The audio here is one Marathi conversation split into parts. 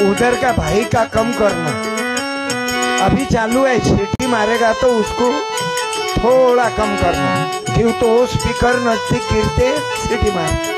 उधर का भाई का कम करना। अभी चालू है, सीटी मारेगा तो उसको थोड़ा कम करना, क्यों तो वो स्पीकर नजदीक गिरते सीटी मार।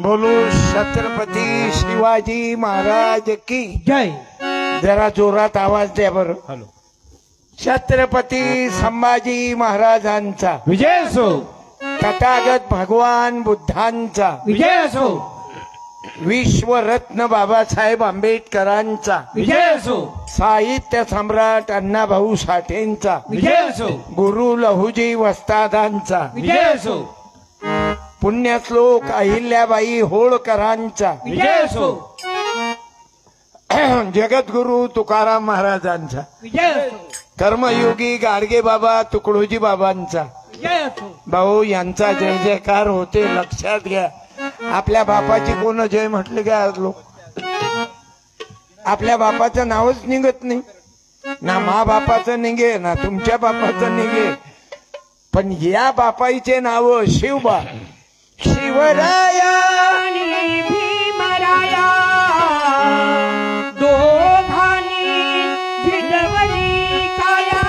बोलो छत्रपति शिवाजी महाराज की जय। जरा जोरात आवाज द्या बरं। हॅलो। छत्रपती संभाजी महाराजांचा विजय असो। तथागत भगवान बुद्धांचा विजय असो। विश्वरत्न बाबासाहेब आंबेडकरांचा विजय असो। साहित्य सम्राट अण्णाभाऊ साठेंचा विजय असो। गुरु लहुजी वस्तादांचा विजय असो। पुण्यश्लोक अहिल्याबाई होळकरांचा विजय असो। जगद्गुरु तुकाराम महाराजांचा विजय असो। कर्मयोगी गाडगे बाबा तुकडोजी बाबांचा विजय असो। भाऊ यांचा जय जयकार होते, लक्षात घ्या। आपल्या बापाची कोण जय म्हटले का आज लोक? आपल्या बापाचं नावच निघत नाही ना, मा बापाचं निघे ना तुमच्या बापाचं निघे, पण या बापाईचे नाव शिवबा, शिवराया आणि भीमराया दोघांनी भिडवली काया,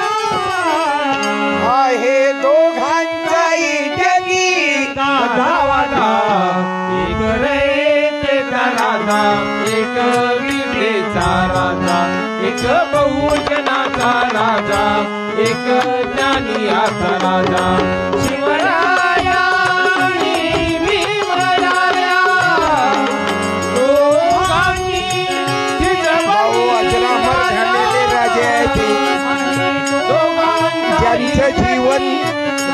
आहे दोघांचाही जगी गावाला एक रयतेचा राजा, एक विद्येचा राजा, एक बहुजनाचा राजा, एक ज्ञानियाचा राजा, शिवराया आणि भीमराया दोघांनी भाऊ अजरामर झालेले राजे आहेत ते, ज्यांचं जीवन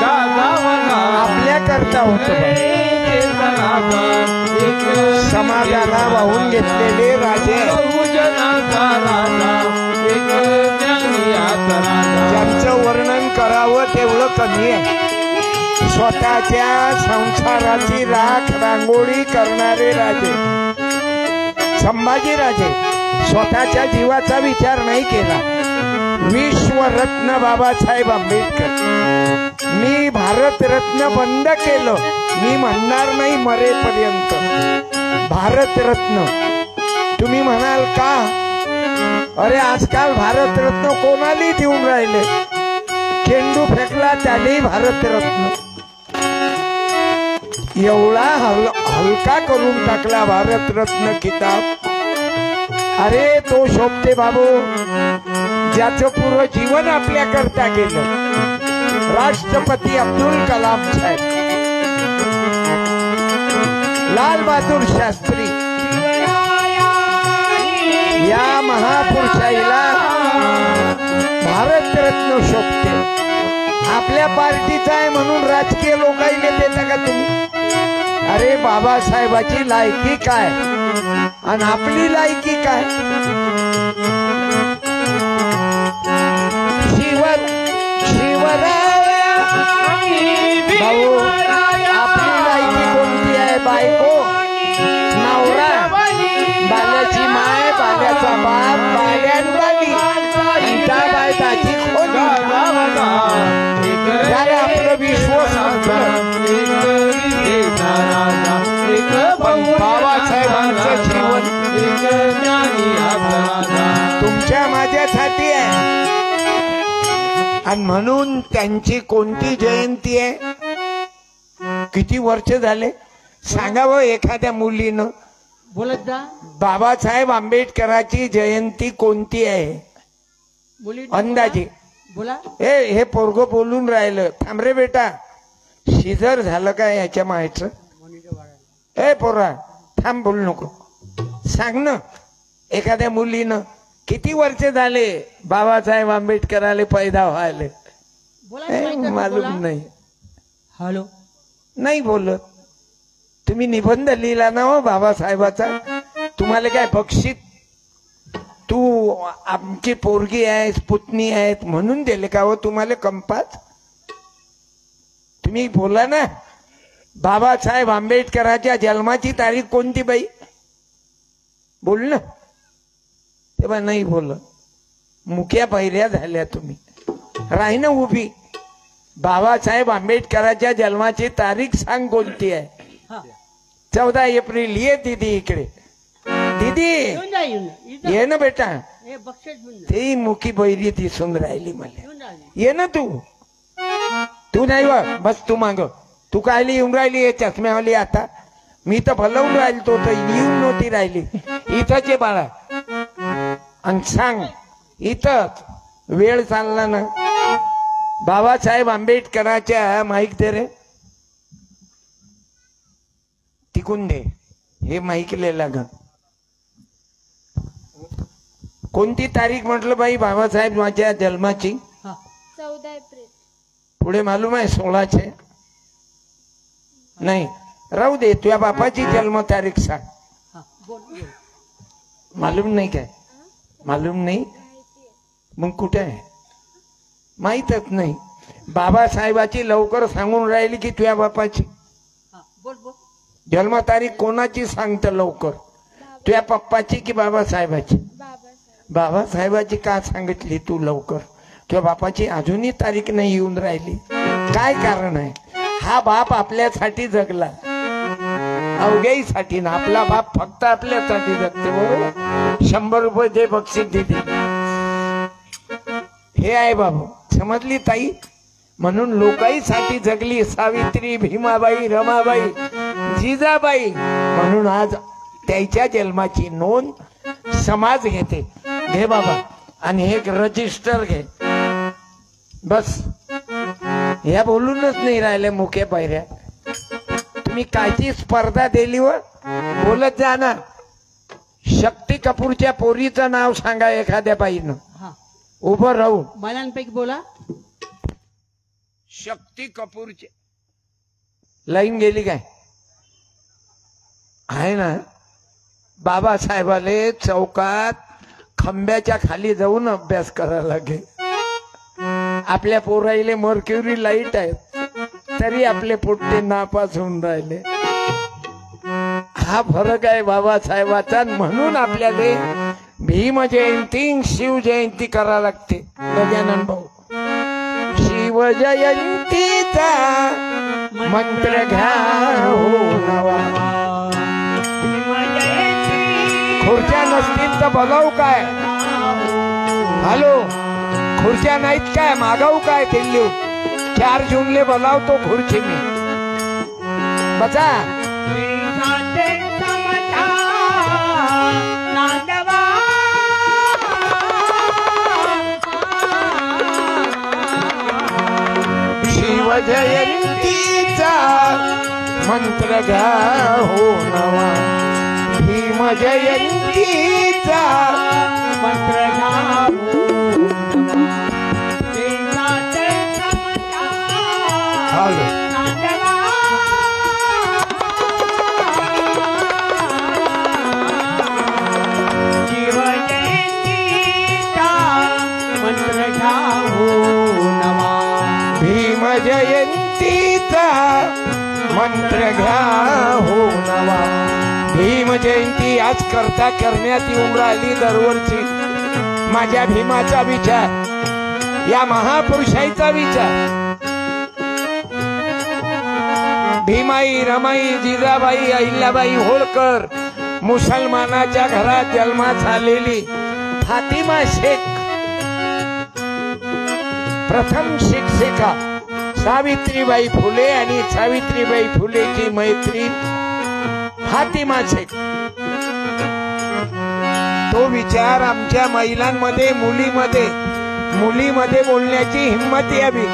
आपल्या करता होतं, समाजाला वाहून घेतलेले राजे, ज्यांचं वर्णन करावं तेवढं कमी आहे। स्वतःच्या संसाराची राख रांगोळी करणारे राजे संभाजीराजे स्वतःच्या जीवाचा विचार नाही केला। विश्वरत्न बाबासाहेब आंबेडकर, मी भारतरत्न बंद केलं, मी म्हणणार नाही मरेपर्यंत भारतरत्न। तुम्ही म्हणाल का? अरे आजकाल भारतरत्न कोणाला देऊन राहिले? चेंडू फेकला त्यालाही भारतरत्न, एवढा हलका करून टाकला भारतरत्न किताब। अरे तो शोभते बाबू ज्याचं पूर्ण जीवन आपल्या करता गेलं, राष्ट्रपती अब्दुल कलाम साहेब, लाल बहादूर शास्त्री, या महापुरुषाला भारतरत्न शोभते। आपल्या पार्टीचा आहे म्हणून राजकीय लोकांना देता का तुम्ही? अरे बाबासाहेबाची लायकी काय आणि आपली लायकी काय? शिवराया भाऊ, आपली लायकी कोणती आहे? बायको, नवरा, बाल्याची माय, बाल्याचा बाप, आणि म्हणून त्यांची कोणती जयंती आहे, किती वर्ष झाले सांगावं एखाद्या मुलीनं. बोलत जा. बाबासाहेब आंबेडकरांची जयंती कोणती आहे मुली अंदाजे? बोला. हे पोरगो बोलून राहिलं. थांब रे बेटा, शिजर झालं काय याच्या मायचं? ए पोरा थांब, बोलू नको. सांग ना एखाद्या मुलीनं किती वर्ष झाले बाबासाहेब आंबेडकराले पैदा व्हायले? मालूम नाही. हॅलो नाही बोलत. तुम्ही निबंध लिहिला ना हो बाबासाहेबाचा, तुम्हाला काय बक्षीस तू आमची पोरगी आहेस पुतणी आहेत म्हणून दिले का हो तुम्हाला कंपास? तुम्ही बोला ना बाबासाहेब आंबेडकरांच्या जन्माची तारीख कोणती बाई? बोल ना. तेव्हा नाही बोल, मुक्या पहिऱ्या झाल्या तुम्ही. राही ना उभी. बाबासाहेब आंबेडकरांच्या जन्माची तारीख सांग कोणती आहे? 14 एप्रिल. ये दीदी इकडे. दीदी ये ना बेटा. ते मुकी बैरी दिसून राहिली मला. ये ना तू. तू नाही व बस तू माग. तू कायली येऊन राहिली हे चष्म्यावाली? आता मी तर भलवून राहिली, तो तर येऊन नव्हती राहिली. इथंच ये बाळा आणि सांग. इथंच वेळ चालला ना. बाबासाहेब आंबेडकरांच्या माईक दे रे, टिकून दे. हे माईकलेला ग. कोणती तारीख म्हटलं बाई बाबासाहेब माझ्या जन्माची? 14 एप्रिल. पुढे मालूम आहे 16 नाही राहू दे. तुझ्या बापाची जन्म तारीख सांग. मालूम नाही काय? मालूम नाही मग कुठे आहे? माहीतच नाही. बाबासाहेबाची लवकर सांगून राहिली की तुझ्या बापाची जन्म तारीख कोणाची सांगत लवकर? तुझ्या पप्पाची की बाबासाहेबाची? बाबासाहेबाची का सांगितली तू लवकर? तुझ्या बापाची अजूनही तारीख नाही येऊन राहिली. काय कारण आहे? हा बाप आपल्यासाठी जगला, अवघ्यासाठी ना. आपला बाप फक्त आपल्यासाठी जगते. बरोबर. 100 रुपये जे बक्षीस दिली हे आहे बाबू. समजली ताई? म्हणून लोकाईसाठी जगली सावित्री, भीमाबाई, रमाबाई, जिजाबाई. म्हणून आज त्याच्या जन्माची नोंद समाज घेते. घे बाबा आणि हे रजिस्टर घे. बस या बोलूनच नाही राहिले मुख्य पायऱ्या. तुम्ही कायची स्पर्धा दिली व बोलत जा ना. शक्ती कपूरच्या पोरीचं नाव सांगा एखाद्या बाईनं उभं राहून. महिलांपैकी बोला. शक्ती कपूरचे लाईन गेली काय? आहे ना. बाबासाहेबाले चौकात खंब्याच्या खाली जाऊन अभ्यास करायला लागे. आपल्या पोराईले मर्क्युरी लाईट आहेत तरी आपले पोट्टे नापास होऊन राहिले. हा फरक आहे बाबासाहेबाचा. म्हणून आपल्याला भीम जयंती शिव जयंती करा लागते. गजानन भाऊ शिव जयंतीचा मंत्र घ्या हो नवा. खुर्च्या नसतील तर बघाऊ काय? हॅलो, खुर्च्या नाहीत काय? मागाऊ काय? दिल्ली 4 जूनले बोलावतो खुर्ची मी. बचा शिव जयंतीचा मंत्र घ्या हो नवा. भीम जयंतीचा मंत्र घ्या हो. भीम जयंतीचा मंत्र घ्या हो नवा. भीम जयंती आज करता करण्यात येऊन राहिली दरवर्षी. माझ्या भीमाचा विचार, या महापुरुषाचा विचार. भीमाई, रमाई, जिजाबाई, अहिल्याबाई होळकर, मुसलमानाच्या घरात जन्मास आलेली फातिमा शेख. प्रथम शिक्षिका सावित्रीबाई फुले आणि सावित्रीबाई फुलेची मैत्रीण फातिमा शेख. तो विचार आमच्या महिलांमध्ये मुलीमध्ये बोलण्याची हिंमत यावी,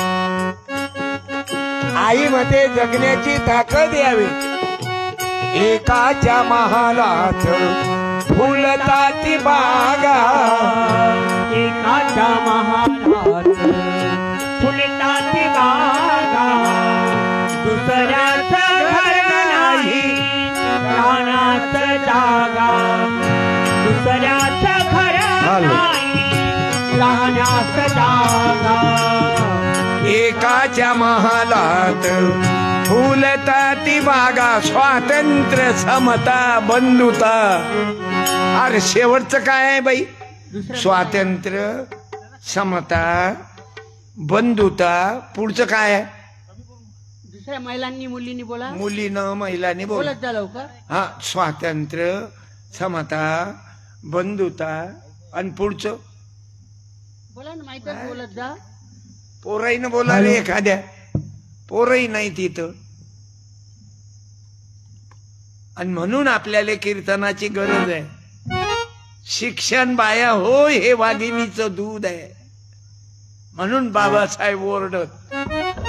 आईमध्ये जगण्याची ताकद यावी. एकाच्या महालात फुलताती बागा, एकाच्या महालात फुलताती बागा, दुसऱ्याचं घर नाही रानात जागा, दुसऱ्याचं घर नाही रानात जागा. एकाच्या महालात फुलताती बागा, स्वातंत्र्य समता बंधुता. अरे शेवटचं काय आहे बाई? स्वातंत्र्य समता बंधुता. पुढचं काय आहे? दुसऱ्या महिलांनी मुलींनी बोला. मुलीनं महिलांनी बोल. बोलत जा लवकर. हा, स्वातंत्र्य समता बंधुता. आणि पुढचं बोला ना, माहिती बोलत जा. पोराईनं बोलायला एखाद्या पोरही नाही तिथं. आणि म्हणून आपल्याला कीर्तनाची गरज आहे. शिक्षण बाया हो, हे वाघिणीचं दूध आहे. म्हणून बाबासाहेब ओरडत.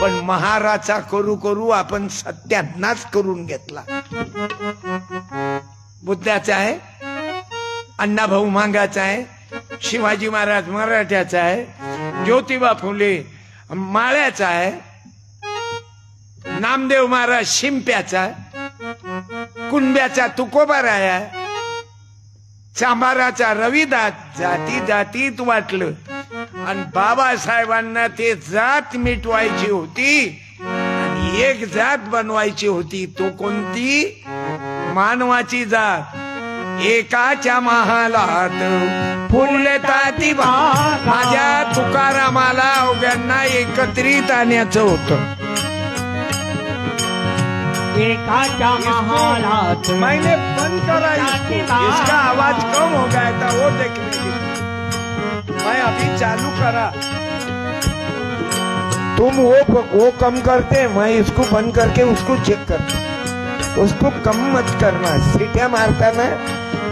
पण महाराचा करू करू आपण सत्यानाश करून घेतला. बुद्धाचा आहे, अण्णाभाऊ मांगाचा आहे, शिवाजी महाराज मराठ्याचा आहे, ज्योतिबा फुले माळ्याचा आहे, नामदेव महाराज शिंप्याचा, कुंब्याचा तुकोबाराया, चांभाराचा रविदास. जाती जातीत वाटलं. आणि बाबासाहेबांना ते जात मिटवायची होती आणि एक जात बनवायची होती. तो कोणती? मानवाची जात. एकाच्या महालात फुलताती बागा. माझ्या तुकारामाला अवघ्यांना एकत्रित आणायचं होतं. एकाच्या महालात मैंने बंद करा, इसका आवाज कम हो गया था वो देखने के लिए. मैं अभी चालू करा. तुम वो कम करते, मैं इसको बंद करके उसको चेक करता. उसको कम मत करना. सीटियां मारता ना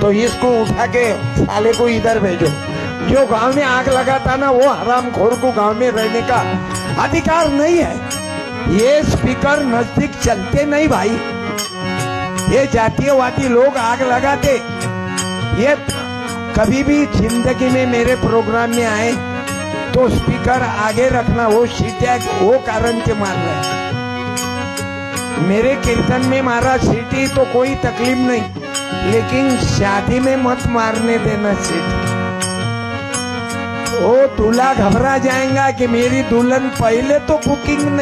तो इसको उठा के साले को इधर भेजो. जो गांव में आग लगाता ना वो हरामखोर को गांव में रहने का अधिकार नहीं है. ये स्पीकर नजदीक चलते नहीं भाई. ये जातीयवादी लोग आग लगाते. ये कभी भी जिंदगी में मेरे प्रोग्राम में आए तो स्पीकर आगे रखना. वो सीटियां वो कारण से मार रहे हैं. मेरे कीर्तन में मारा सीटी तो कोई तकलीफ नहीं, लेकिन शादी में मत मारने देना सीटी. ओ दूल्हा घबरा जाएगा कि मेरी दुल्हन पहले तो बुकिंग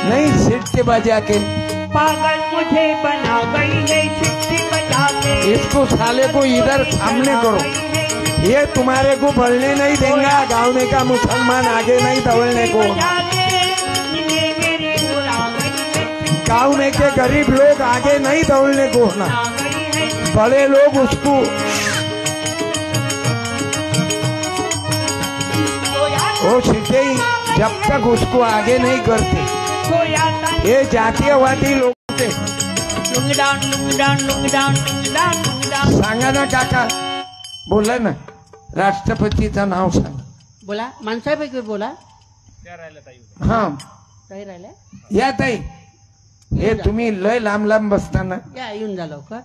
नहीं सीट के बजा के. पागल मुझे बना गई है सिटी बजा के. इसको साले को इधर सामने करो. ये तुम्हारे को बढ़ने नहीं देगा. गांव में का मुसलमान आगे नहीं दौड़ने को. गांव में के गरीब लोग आगे नहीं दौड़ने को ना. बड़े लोग उसको वो सीधे ही जब तक उसको आगे नहीं करते. ये जातीयवादी लोग थे. सांगा ना काका, बोला ना राष्ट्रपतीचं नाव सांग. बोला माणसापैकी बोला. हा काही राहिल्या या ताई. हे तुम्ही लय लांब लांब बसताना. या येऊन जा लवकर.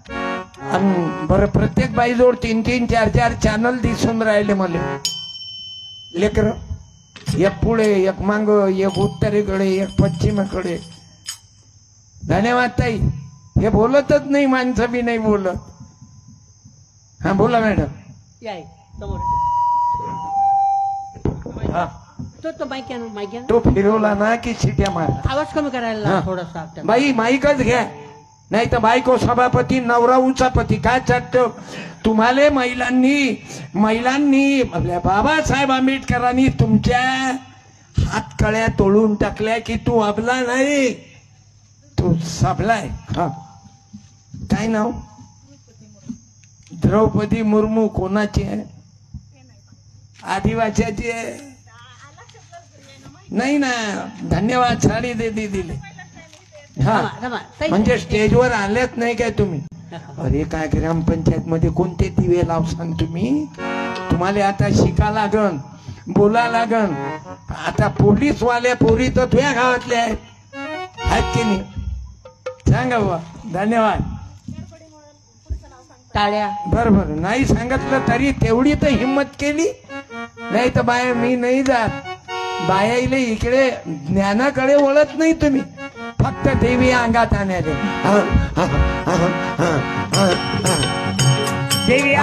आणि बरं प्रत्येक बाईजवळ 3-3, 4-4 चॅनल दिसून राहिले मला. लेकर एक पुढे, एक मांग, एक उत्तरेकडे, एक पश्चिमेकडे. धन्यवाद ताई. हे बोलतच नाही, माणसं बी नाही बोलत. हा बोला मॅडम. या समोर. हा तो माईक आहे ना, माईक आहे. तो फिरवला ना की शिट्या मार. आवाज कमी करायला हा. थोडासा. बाई माईकच घ्या, नाही तर बायको सभापती नवरा उचापती. काय चाटतो तुम्हाला? महिलांनी आपल्या बाबासाहेब आंबेडकरांनी तुमच्या हातकळ्या तोडून टाकल्या की तू अबला नाही, तू सबलाय. हा काय नाव? द्रौपदी मुर्मू. कोणाची आहे? आदिवासीची आहे. नाही ना, धन्यवाद. साडी दिली. हा थांबा, ताई. म्हणजे स्टेजवर आलेच नाही काय तुम्ही? अरे काय ग्रामपंचायत मध्ये कोणते दिवे लावसान तुम्ही? तुम्हाला आता शिका लागन, बोला लागन. आता पोलीस वाल्या पोरी तर तुझ्या गावातल्या आहेत की नाही? सांगा बाबा. धन्यवाद. टाळ्या. बरोबर. नाही सांगितलं तरी तेवढी तर हिंमत केली. नाही तर बाया मी नाही जात. बायाईले इकडे ज्ञानाकडे वळत नाही तुम्ही, फक्त देवी अंगात आणायले. देवी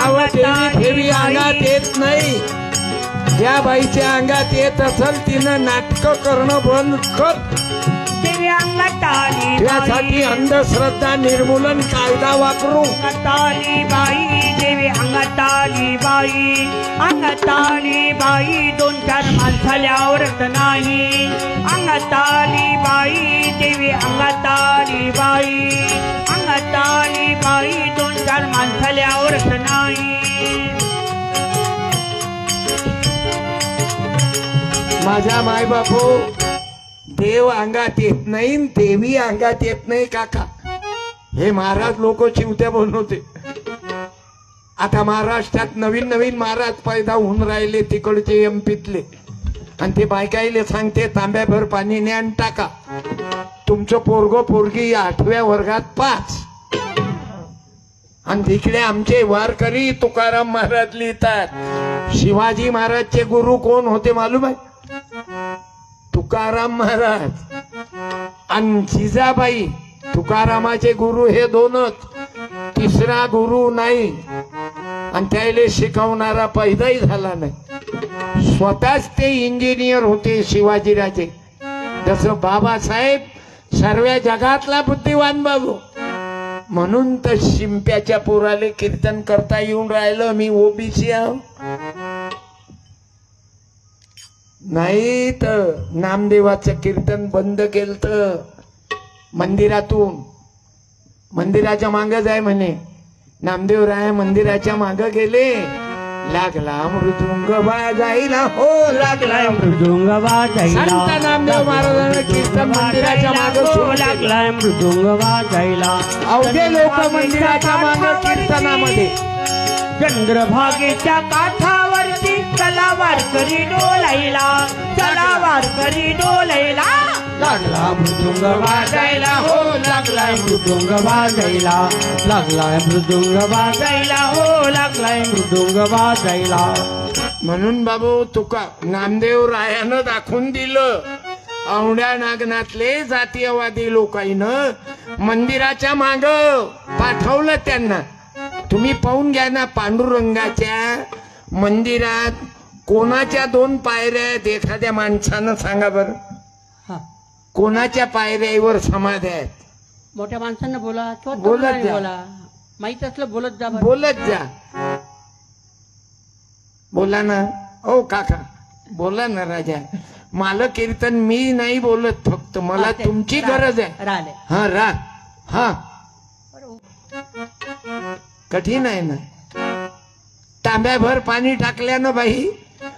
देवी अंगात येत नाही. ज्या बाईच्या अंगात येत असेल तिनं नाटक करणं बंद कर. देवी अंगात आली त्यासाठी अंधश्रद्धा निर्मूलन कायदा वापरू. अंगात आली बाई, देवी अंगात आली बाई, अंगात आली बाई, 2-4 माणसाला आवरत नाही. अंगात आली बाई, देवी अंगात आली बाई, अंगात आली बाई, 2-4 माणसाला आवरत नाही. माझा माय बापू, देव अंगात येत नाही, देवी अंगात येत नाही काका. हे महाराज लोक चिवत्या बनवते. आता महाराष्ट्रात नवीन नवीन महाराज पैदा होऊन राहिले तिकडचे एमपीतले, आणि ते बायकाईले सांगते तांब्याभर पाणी न्यान टाका. तुमचं पोरगो पोरगी 8व्या वर्गात 5. आणि तिकडे आमचे वारकरी तुकाराम महाराज लिहितात. शिवाजी महाराजचे गुरु कोण होते मालूम आहे? तुकाराम महाराज आणि जिजाबाई. तुकारामाचे गुरु हे 2च, तिसरा गुरु नाही. आणि त्याला शिकवणारा पैदाही झाला नाही. स्वतःच ते इंजिनियर होते शिवाजीराजे. जसं बाबासाहेब सर्व जगातला बुद्धिवान बाबू. म्हणून तर शिंप्याच्या पोराले कीर्तन करता येऊन राहिलं. मी ओबीसी आहो. नाही तर नामदेवाचं कीर्तन बंद केलं तर मंदिरातून. मंदिराच्या मागं जाय म्हणे. नामदेव राय मंदिराच्या मागं गेले. लागला मृदुंग वाजायला, हो लागला मृदुंग वाजायला. संत नामदेव महाराजांना कीर्तन मंदिराच्या मागं सुरू केलं. लागलाय मृदुंग वाजायला. अवघे लोक मंदिराच्या मागं कीर्तनामध्ये. चंद्रभागेच्या काठावरती चला वारकरी डोलायला, चला वारकरी डोलायला. लागला मृदुंग वाजायला, हो लागलाय मृदुंग वाजायला, लागलाय मृदुंग वाजायला, हो लागलाय मृदुंग वाजायला. म्हणून बाबू तुका नामदेव रायानं दाखवून दिलं. औंढ्या नागनाथले जातीयवादी लोकांनं मंदिराच्या माग पाठवलं त्यांना. तुम्ही पाहून घ्या ना, पांडुरंगाच्या मंदिरात कोणाच्या 2 पायऱ्या आहेत? एखाद्या माणसानं सांगा बरं, हा. कोणाच्या पायऱ्यावर समाध्या आहेत? मोठ्या माणसांना बोला किंवा बोलत तरुणांना जा. बोला. माहित असलं बोलत जा बरं. बोलत जा. बोला ना. ओ काका बोला ना. राजा मला कीर्तन मी नाही बोलत, फक्त मला हा, ते तुमची गरज आहे. राहिले. हा रा. हा कठीण आहे ना. तांब्याभर पाणी टाकल्यानं बाई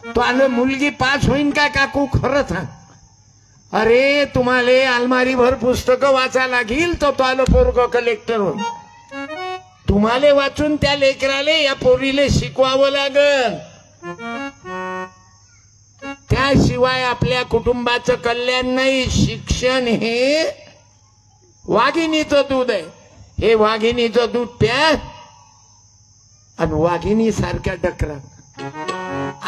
तो आलं मुलगी पास होईन का काकू? खरं सांग. अरे तुम्हाला अलमारी भर पुस्तकं वाचा लागील तर तो आलं पोरग कलेक्टर होईल. तुम्हाला वाचून त्या लेकराले या पोरीले शिकवावं लागल. त्याशिवाय आपल्या कुटुंबाचं कल्याण नाही. शिक्षण हे वाघिणीचं दूध आहे. हे वाघिणीचं दूध प्या आणि वाघिणी सारख्या डकरा.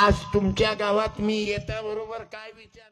आज तुमच्या गावात मी येता बरोबर काय विचार